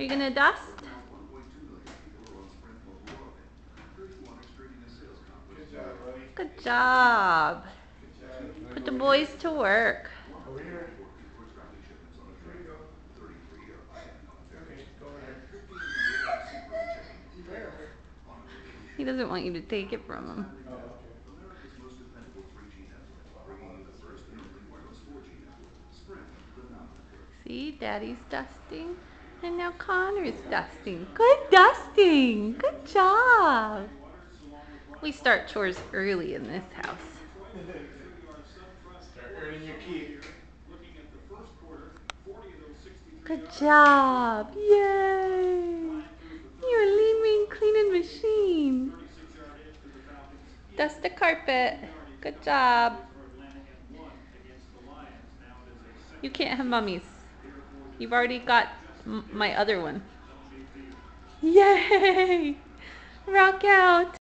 Are you gonna dust? Good job, buddy. Good job. Good job. Put the boys to work. Over here. Here you go. Okay, go over here. There. He doesn't want you to take it from him. Oh, okay. See, Daddy's dusting. And now Connor's dusting. Good dusting. Good job. We start chores early in this house. Start earning your keep. Good job. Yay. You're a lean, mean, cleaning machine. Dust the carpet. Good job. You can't have mummies. You've already got my other one. Yay! Rock out.